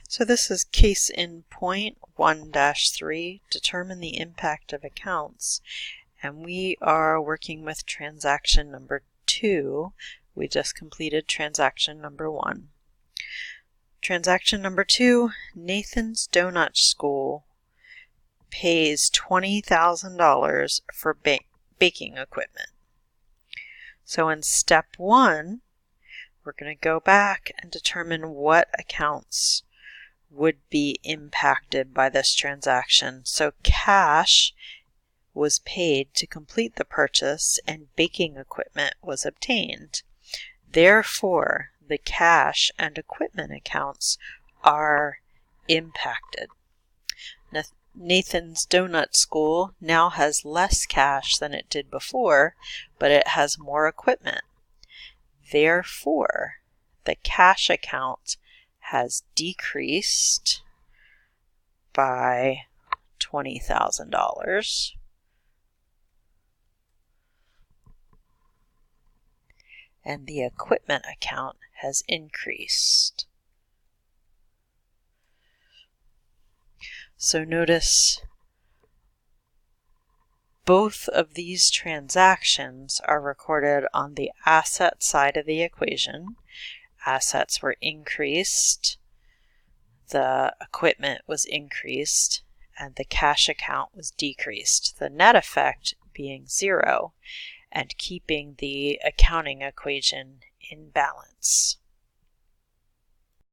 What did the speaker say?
So this is case in point 1-3, determine the impact of accounts. And we are working with transaction number 2. We just completed transaction number 1. Transaction number 2, Nathan's Donut School pays $20,000 for baking equipment. So in step 1, we're going to go back and determine what accounts would be impacted by this transaction. So cash was paid to complete the purchase and baking equipment was obtained. Therefore, the cash and equipment accounts are impacted. Nathan's Donut School now has less cash than it did before, but it has more equipment. Therefore, the cash account has decreased by $20,000. And the equipment account has increased. So notice both of these transactions are recorded on the asset side of the equation. Assets were increased, the equipment was increased, and the cash account was decreased. The net effect being 0 and keeping the accounting equation in balance.